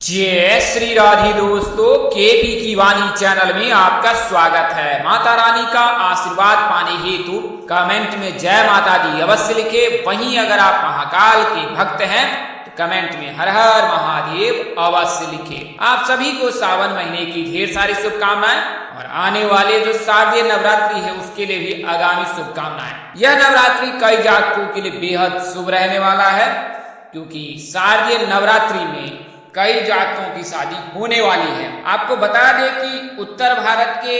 जय श्री राधे दोस्तों, केपी की वाणी चैनल में आपका स्वागत है। माता रानी का आशीर्वाद पाने हेतु कमेंट में जय माता दी अवश्य लिखे। वहीं अगर आप महाकाल के भक्त हैं तो कमेंट में हर हर महादेव अवश्य लिखे। आप सभी को सावन महीने की ढेर सारी शुभकामनाएं और आने वाले जो शारदीय नवरात्रि है उसके लिए भी आगामी शुभकामनाएं। यह नवरात्रि कई जातकों के लिए बेहद शुभ रहने वाला है, क्योंकि शारदीय नवरात्रि में कई जातकों की शादी होने वाली है। आपको बता दें कि उत्तर भारत के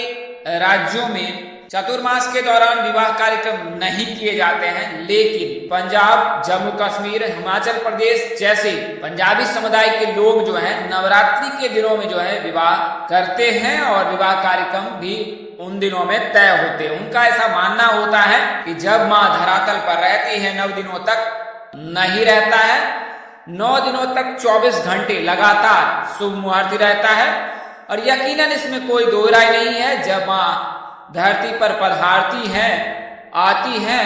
राज्यों में चतुर्मास के दौरान विवाह कार्यक्रम नहीं किए जाते हैं, लेकिन पंजाब, जम्मू कश्मीर, हिमाचल प्रदेश जैसे पंजाबी समुदाय के लोग जो हैं नवरात्रि के दिनों में जो है विवाह करते हैं और विवाह कार्यक्रम भी उन दिनों में तय होते हैं। उनका ऐसा मानना होता है कि जब माँ धरातल पर रहती है 9 दिनों तक नहीं रहता है, 9 दिनों तक 24 घंटे लगातार शुभ मुहूर्त रहता है। और यकीनन इसमें कोई दो राय नहीं है, जब माँ धरती पर पधारती है, आती है,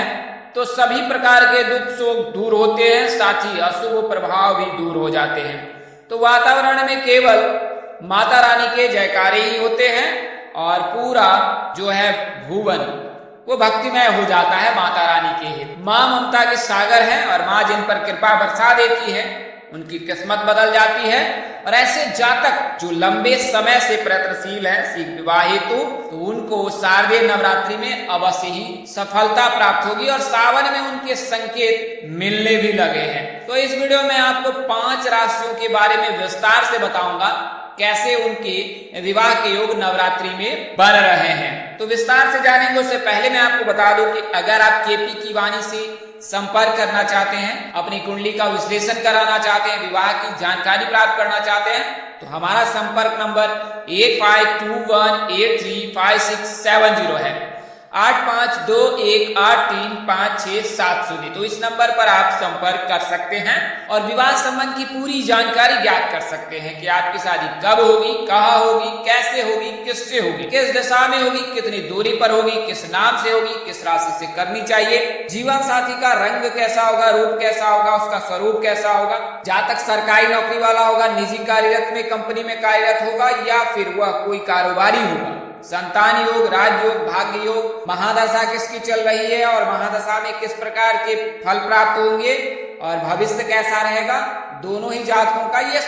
तो सभी प्रकार के दुख शोक दूर होते हैं, साथ ही अशुभ प्रभाव भी दूर हो जाते हैं। तो वातावरण में केवल माता रानी के जयकारे ही होते हैं और पूरा जो है भुवन वो भक्तिमय हो जाता है माता रानी के हित। माँ ममता के सागर हैं और माँ जिन पर कृपा बरसा देती है उनकी किस्मत बदल जाती है। और ऐसे जातक जो लंबे समय से प्रयत्नशील है शीघ्र विवाह हेतु, तो उनको शारदीय नवरात्रि में अवश्य ही सफलता प्राप्त होगी और सावन में उनके संकेत मिलने भी लगे हैं। तो इस वीडियो में आपको 5 राशियों के बारे में विस्तार से बताऊंगा, कैसे उनके विवाह के योग नवरात्रि में बन रहे हैं। तो विस्तार से जानेंगे उससे पहले मैं आपको बता दूं कि अगर आप केपी की वाणी से संपर्क करना चाहते हैं, अपनी कुंडली का विश्लेषण कराना चाहते हैं, विवाह की जानकारी प्राप्त करना चाहते हैं, तो हमारा संपर्क नंबर 8521835670 है, 8521835670। तो इस नंबर पर आप संपर्क कर सकते हैं और विवाह संबंध की पूरी जानकारी ज्ञात कर सकते हैं कि आपकी शादी कब होगी, कहाँ होगी, कैसे होगी, किससे होगी, किस दिशा में होगी, कितनी दूरी पर होगी, किस नाम से होगी, किस राशि से करनी चाहिए, जीवन साथी का रंग कैसा होगा, रूप कैसा होगा, उसका स्वरूप कैसा होगा, जातक सरकारी नौकरी वाला होगा, निजी कार्यरत में कंपनी में कार्यरत होगा या फिर वह कोई कारोबारी होगा, संतान योग, राजयोग, भाग्य योग, महादशा किसकी चल रही है और महादशा में किस प्रकार के फल प्राप्त होंगे और भविष्य कैसा रहेगा, दोनों ही जातकों का ये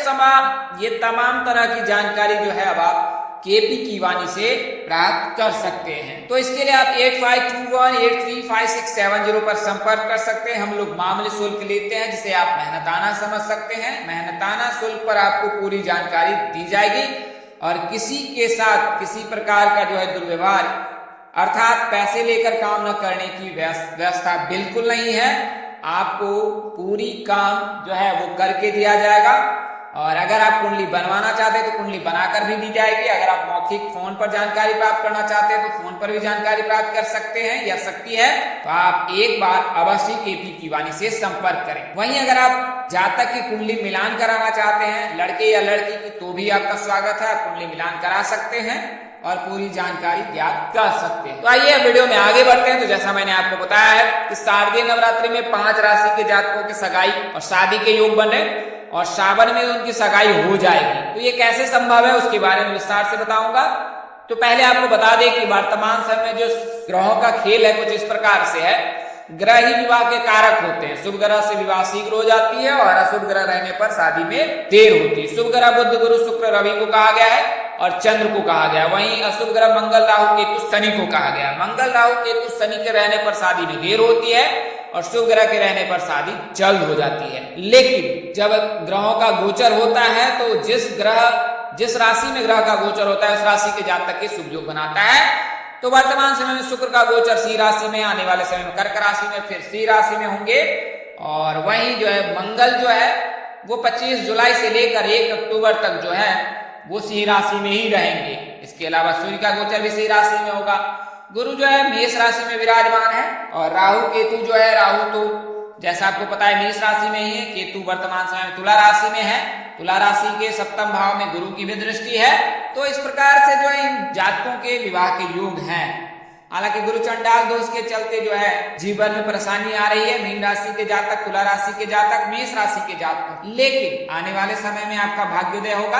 तमाम तरह की जानकारी जो है अब आप केपी की वाणी से प्राप्त कर सकते हैं। तो इसके लिए आप 8521835670 पर संपर्क कर सकते हैं। हम लोग मामूली शुल्क लेते हैं जिसे आप मेहनताना समझ सकते हैं। मेहनताना शुल्क पर आपको पूरी जानकारी दी जाएगी और किसी के साथ किसी प्रकार का जो है दुर्व्यवहार अर्थात पैसे लेकर काम न करने की व्यवस्था बिल्कुल नहीं है। आपको पूरी काम जो है वो करके दिया जाएगा और अगर आप कुंडली बनवाना चाहते हैं तो कुंडली बनाकर भी दी जाएगी। अगर आप मौखिक फोन पर जानकारी प्राप्त करना चाहते हैं तो फोन पर भी जानकारी प्राप्त कर सकते हैं या सकती है। तो आप एक बार अवश्य केपी की वाणी से संपर्क करें। वहीं अगर आप जातक की कुंडली मिलान कराना चाहते हैं, लड़के या लड़की की, तो भी आपका स्वागत है, आप कुंडली मिलान करा सकते हैं और पूरी जानकारी ज्ञात कर सकते हैं। तो आइए वीडियो में आगे बढ़ते हैं। तो जैसा मैंने आपको बताया है कि शारदीय नवरात्रि में 5 राशि के जातकों की सगाई और शादी के योग बन रहे और सावन में उनकी सगाई हो जाएगी। तो ये कैसे संभव है उसके बारे में विस्तार से बताऊंगा। तो पहले आपको बता दें कि वर्तमान समय जो ग्रहों का खेल है कुछ इस प्रकार से है। ग्रह ही विवाह के कारक होते हैं। शुभ ग्रह से विवाह शीघ्र हो जाती है और अशुभ ग्रह रहने पर शादी में देर होती है। शुभ ग्रह बुध, गुरु, शुक्र, रवि को कहा गया है और चंद्र को कहा गया। वहीं अशुभ ग्रह मंगल, राहु, केतु, शनि को कहा गया। मंगल, राहु, केतु, शनि के रहने पर शादी में देर होती है और शुभ ग्रह के रहने पर शादी जल्द हो जाती है। लेकिन जब ग्रहों का गोचर होता है तो जिस राशि में ग्रह का गोचर होता है उस राशि के जातक के शुभ योग बनाता है। तो वर्तमान समय में शुक्र का गोचर सिंह राशि में, आने वाले समय में कर्क राशि में, फिर सिंह राशि में होंगे। और वहीं जो है मंगल जो है वो 25 जुलाई से लेकर 1 अक्टूबर तक जो है वो सिंह राशि में ही रहेंगे। इसके अलावा सूर्य का गोचर भी सिंह राशि में होगा। गुरु जो है मेष राशि में विराजमान है और राहु केतु जो है, राहु तो जैसा आपको पता है मेष राशि में ही है, केतु वर्तमान समय में तुला राशि में है। तुला राशि के 7वें भाव में गुरु की भी दृष्टि है। तो इस प्रकार से जो है इन जातकों के विवाह के योग हैं। हालांकि गुरु चंडाल दोष के चलते जो है जीवन में परेशानी आ रही है मीन राशि के जातक, तुला राशि के जातक, मेष राशि के जातक, लेकिन आने वाले समय में आपका भाग्योदय होगा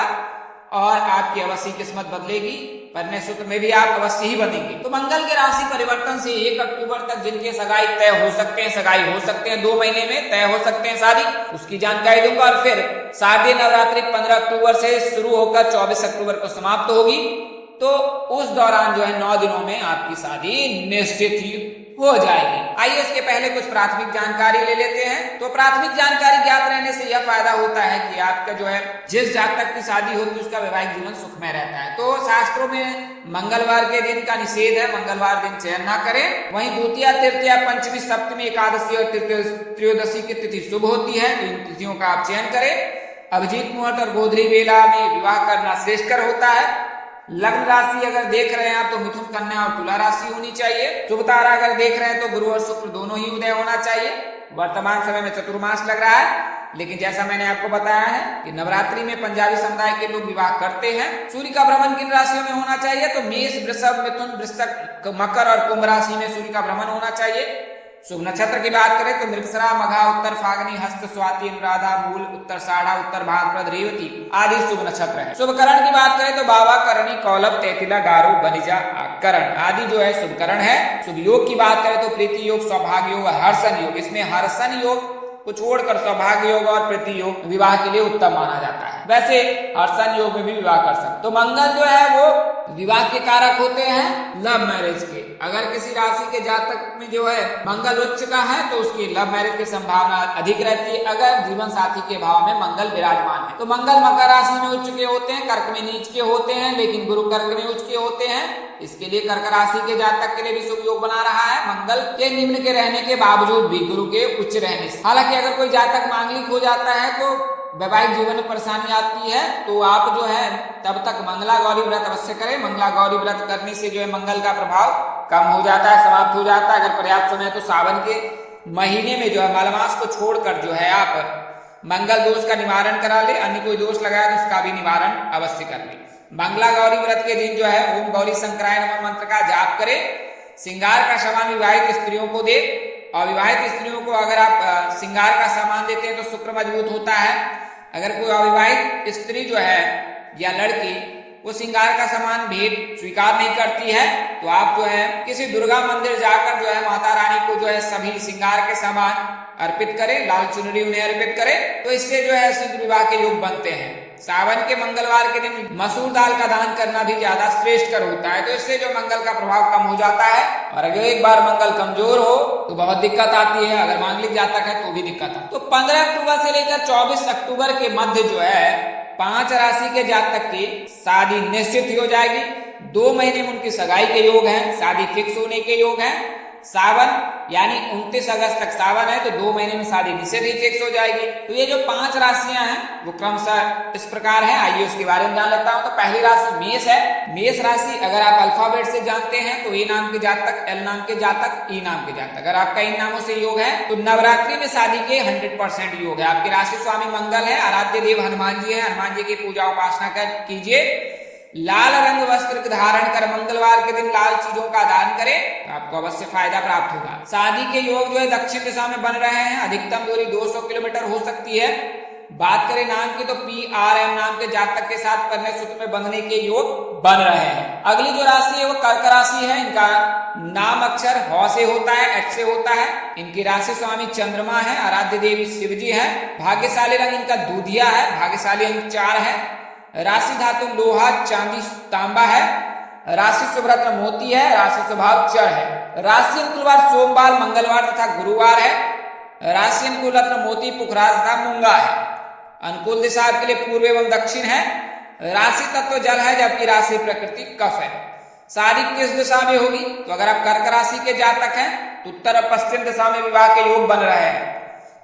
और आपकी अवश्य किस्मत बदलेगी। पन्ने सूत्र में भी आप अवश्य ही बनेंगे। तो मंगल के राशि परिवर्तन से 1 अक्टूबर तक जिनके सगाई तय हो सकते हैं, सगाई हो सकते हैं, 2 महीने में तय हो सकते हैं शादी, उसकी जानकारी दूंगा। और फिर शारदीय नवरात्रि 15 अक्टूबर से शुरू होकर 24 अक्टूबर को समाप्त होगी। तो उस दौरान जो है 9 दिनों में आपकी शादी निश्चित ही हो जाएगी। आइए इसके पहले कुछ प्राथमिक जानकारी ले लेते हैं। तो प्राथमिक जानकारी ज्ञात रहने से यह फायदा होता है कि आपका जो है जिस जातक की शादी होती है उसका वैवाहिक जीवन सुखमय रहता है। तो शास्त्रों में मंगलवार के दिन का निषेध है, मंगलवार दिन चयन ना करें। वहीं द्वितीया, तृतीया, पंचमी, सप्तमी, एकादशी और त्रयोदशी की तिथि शुभ होती है, तो इन तिथियों का आप चयन करें। अभिजीत मुहूर्त और गोधरी बेला में विवाह करना श्रेष्ठकर होता है। लग्न राशि अगर देख रहे हैं आप तो मिथुन, कन्या और तुला राशि होनी चाहिए। शुभ तारा अगर देख रहे हैं तो गुरु और शुक्र दोनों ही उदय होना चाहिए। वर्तमान समय में चतुर्मास लग रहा है, लेकिन जैसा मैंने आपको बताया है कि नवरात्रि में पंजाबी समुदाय के लोग विवाह करते हैं। सूर्य का भ्रमण किन राशियों में होना चाहिए? तो मेष, वृषभ, मिथुन, वृश्चिक, मकर और कुंभ राशि में सूर्य का भ्रमण होना चाहिए। शुभ नक्षत्र की बात करें तो मृगशिरा, मघा, उत्तर फागनी, हस्त, स्वाति, अनुराधा, मूल, उत्तर साढ़ा, उत्तर भाद्रपद, रेवती आदि शुभ नक्षत्र है। शुभ करण की बात करें तो बाबा, करणी, कौलभ, तैतिला, गारो, बनिजा, करण आदि जो है शुभ करण है। शुभ योग की बात करें तो प्रीति योग, सौभाग्य योग, हर्षण योग, इसमें हर्षण योग को छोड़कर सौभाग्य योग और प्रीति योग विवाह के लिए उत्तम माना जाता है। वैसे हर्षण योग में भी विवाह कर सकते। तो मंगल जो है वो विवाह के कारक होते हैं लव मैरिज के। अगर किसी राशि के जातक में जो है मंगल उच्च का है तो उसकी लव मैरिज की संभावना अधिक रहती है अगर जीवन साथी के भाव में मंगल विराजमान है। तो मंगल मकर राशि में उच्च के होते हैं, कर्क में नीच के होते हैं, लेकिन गुरु कर्क में उच्च के होते हैं। इसके लिए कर्क राशि के जातक के लिए भी शुभ योग बना रहा है मंगल के निम्न के रहने के बावजूद भी गुरु के उच्च रहने से। हालांकि अगर कोई जातक मांगलिक हो जाता है तो वैवाहिक जीवन में परेशानी आती है, तो आप जो है तब तक मंगला गौरी व्रत अवश्य करें। मंगला गौरी व्रत करने से जो है मंगल का प्रभाव कम हो जाता है, समाप्त हो जाता है। अगर पर्याप्त समय तो सावन के महीने में जो है मलमास को छोड़कर जो है आप मंगल दोष का निवारण करा ले, अन्य कोई दोष लगाए तो उसका भी निवारण अवश्य कर ले। मंगला गौरी व्रत के दिन जो है ओम गौरी शंकराय नमः मंत्र का जाप करें। श्रृंगार का सामान विवाहित स्त्रियों को दे। अविवाहित स्त्रियों को अगर आप श्रृंगार का सामान देते हैं तो शुक्र मजबूत होता है। अगर कोई अविवाहित स्त्री जो है या लड़की वो श्रृंगार का सामान भेंट स्वीकार नहीं करती है तो आप जो है किसी दुर्गा मंदिर जाकर जो है माता रानी को जो है सभी श्रृंगार के सामान अर्पित करें, लाल चुनरी उन्हें अर्पित करें, तो इससे जो है शीघ्र विवाह के योग बनते हैं। सावन के मंगलवार के दिन मसूर दाल का दान करना भी ज्यादा श्रेष्ठकर होता है, तो इससे जो मंगल का प्रभाव कम हो जाता है। और अगर एक बार मंगल कमजोर हो तो बहुत दिक्कत आती है, अगर मांगलिक जातक है तो भी दिक्कत आती है। तो 15 अक्टूबर से लेकर 24 अक्टूबर के मध्य जो है 5 राशि के जातक की शादी निश्चित हो जाएगी। 2 महीने में उनकी सगाई के योग है, शादी फिक्स होने के योग है। सावन यानी 29 अगस्त तक सावन है तो 2 महीने में शादी निश्चित ही फिक्स हो जाएगी। तो ये जो 5 राशियां हैं वो क्रमशः इस प्रकार है। आइए उसके बारे में जान लेता हूं। तो पहली राशि मेष है। मेष राशि अगर आप अल्फाबेट से जानते हैं तो ए नाम के जातक, एल नाम के जातक, ई नाम के जातक, अगर आपका इन नामों से योग है तो नवरात्रि में शादी के 100% योग है। आपकी राशि स्वामी मंगल है, आराध्य देव हनुमान जी है, हनुमान जी की पूजा उपासना कीजिए। लाल रंग वस्त्र धारण कर मंगलवार के दिन लाल चीजों का दान करें तो आपको अवश्य फायदा प्राप्त होगा। शादी के योग जो है दक्षिण दिशा में बन रहे हैं, अधिकतम दूरी 200 किलोमीटर हो सकती है। बात करें नाम की तो PRM नाम के जातक के साथ कन्या सूत्र में बंधने के योग बन रहे हैं। अगली जो राशि है वो कर्क राशि है। इनका नाम अक्षर ह से होता है, H से होता है। इनकी राशि स्वामी चंद्रमा है, आराध्य देवी शिव जी है। भाग्यशाली रंग इनका दूधिया है, भाग्यशाली अंक 4 है। राशि धातु लोहा, चांदी, तांबा है। राशि शुभ रत्न मोती है। राशि स्वभाव चर है। राशि अनुकूलवार सोमवार, मंगलवार तथा गुरुवार है। राशि अनुकूल रत्न मोती, पुखराज तथा मूंगा है। अनुकूल दिशा आपके लिए पूर्व एवं दक्षिण है। राशि तत्व जल है जबकि राशि प्रकृति कफ है। शादी किस दिशा में होगी? तो अगर आप कर्क राशि के जातक हैं तो उत्तर और पश्चिम दिशा में विवाह के योग बन रहे हैं।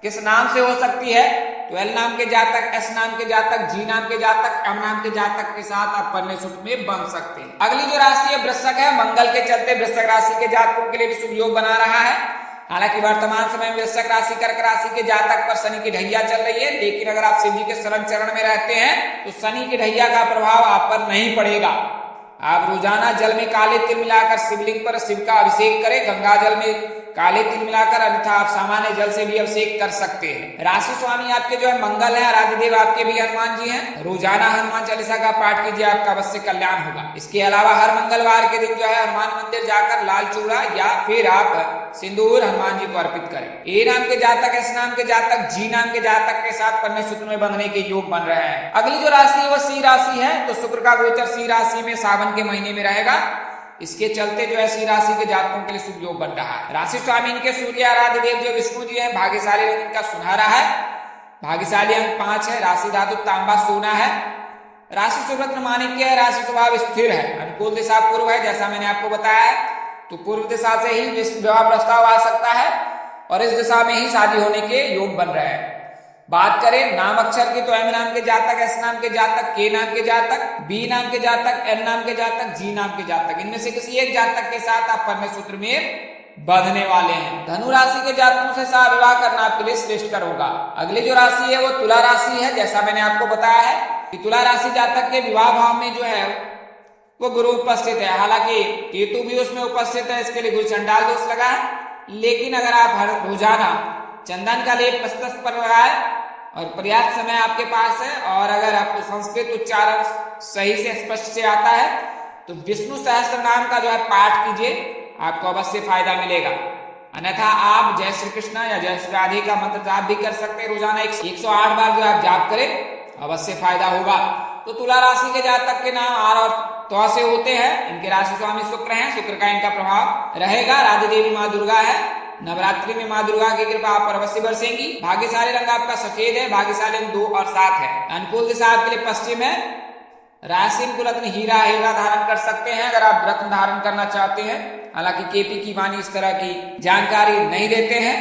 किस नाम से हो सकती है? तो एल नाम के जातक, एस नाम के जातक, जी नाम के जातक, एम नाम के जातक के साथ आप कन्या सूत्र में बन सकते हैं। अगली जो राशि है वृश्चिक है। मंगल के चलते वृश्चिक राशि के जातकों के लिए भी शुभ योग बना रहा है। हालांकि वर्तमान समय में वृश्चिक राशि, कर्क राशि के जातक पर शनि की ढैया चल रही है, लेकिन अगर आप शिव जी के शरण चरण में रहते हैं तो शनि की ढैया का प्रभाव आप पर नहीं पड़ेगा। आप रोजाना जल में काले तिल मिलाकर शिवलिंग पर शिव का अभिषेक करें। गंगा जल में काले तिल मिलाकर, अन्यथा आप सामान्य जल से भी अभिषेक कर सकते हैं। राशि स्वामी आपके जो है मंगल है, आराध्य देव आपके भी हनुमान जी हैं। रोजाना हनुमान चालीसा का पाठ कीजिए, आपका अवश्य कल्याण होगा। इसके अलावा हर मंगलवार के दिन जो है हनुमान मंदिर जाकर लाल चूड़ा या फिर आप सिंदूर हनुमान जी को अर्पित करें। ए नाम के जातक, एस नाम के जातक, जी नाम के जातक के साथ कन्या सूत्र में बंधने के योग बन रहे हैं। अगली जो राशि है वो सिंह राशि है। तो शुक्र का गोचर सिंह राशि में सावन के महीने में रहेगा। इसके चलते जो है सिंह राशि के जातकों के लिए शुभ योग बन रहा है। राशि स्वामी इनके सूर्य आराध्य देव जो विष्णु जी है। भाग्यशाली रंग इनका सुनहरा है। भाग्यशाली अंक 5 है। राशि धातु तांबा सोना है। राशि सुरत्न माणिक्य है। राशि स्वभाव स्थिर है। अनुकूल दिशा पूर्व है, जैसा मैंने आपको बताया है। तो पूर्व दिशा से ही विवाह प्रस्ताव आ सकता है और इस दिशा में ही शादी होने के योग बन रहे हैं। बात करें नाम अक्षर की तो एम नाम के जातक, एस नाम के जातक, के नाम के जातक, बी नाम के जातक, एन नाम के जातक, जी नाम के जातक, इनमें से किसी एक जातक के साथ आप कन्या सूत्र में बंधने वाले हैं। धनु राशि के जातकों से शादी विवाह करना आपके लिए श्रेष्ठकर होगा। अगली जो राशि है वो तुला राशि है। जैसा मैंने आपको बताया है कि तुला राशि जातक के विवाह भाव में जो है वो गुरु उपस्थित है। हालांकि केतु भी उसमें उपस्थित है, इसके लिए गुरु चंडाल दोष लगा है। लेकिन अगर आप हर रोजाना चंदन का लेप मस्तक पर लगाए और पर्याप्त समय आपके पास है और अगर आपको संस्कृत उच्चारण सही से स्पष्ट से आता है तो विष्णु सहस्त्र नाम का जो है पाठ कीजिए, आपको अवश्य फायदा मिलेगा। अन्यथा आप जय श्री कृष्ण या जय श्री राधे का मंत्र जाप भी कर सकते हैं। रोजाना 108 बार जो आप जाप करें, अवश्य फायदा होगा। तो तुला राशि के जातक के नाम आर और तो से होते हैं। इनके राशि स्वामी शुक्र हैं। शुक्र का इनका प्रभाव रहेगा। राधे देवी माँ दुर्गा है। नवरात्रि में माँ दुर्गा की कृपा आप पर अवश्य बरसेंगी। भाग्यशाली रंग आपका सफेद है। भाग्यशाली अंक 2 और 7 है। अनुकूल दिशा आपके लिए पश्चिम है। राशि को रत्न हीरा धारण कर सकते हैं अगर आप रत्न धारण करना चाहते हैं। हालांकि केपी की वाणी इस तरह की जानकारी नहीं देते हैं,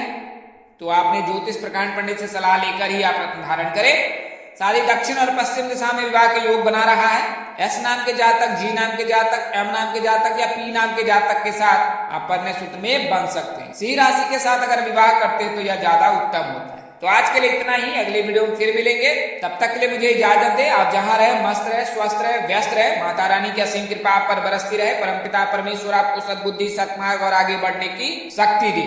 तो आपने ज्योतिष प्रकांड पंडित से सलाह लेकर ही आप रत्न धारण करें। शादी दक्षिण और पश्चिम दिशा में विवाह के योग बना रहा है। एस नाम के जातक, जी नाम के जातक, एम नाम के जातक या पी नाम के जातक के साथ आप कन्या सूत्र में बंध सकते हैं। सिंह राशि के साथ अगर विवाह करते हैं तो यह ज्यादा उत्तम होता है। तो आज के लिए इतना ही। अगले वीडियो में फिर मिलेंगे। तब तक के लिए मुझे इजाजत दे। आप जहां रहे मस्त रहे, स्वस्थ रहे, व्यस्त रहे। माता रानी की असीम कृपा आप पर बरसती रहे। परमपिता परमेश्वर आपको सद्बुद्धि, सत्मार्ग और आगे बढ़ने की शक्ति दे।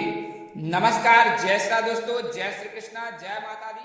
नमस्कार। जय श्री दोस्तों, जय श्री कृष्णा, जय माता दी।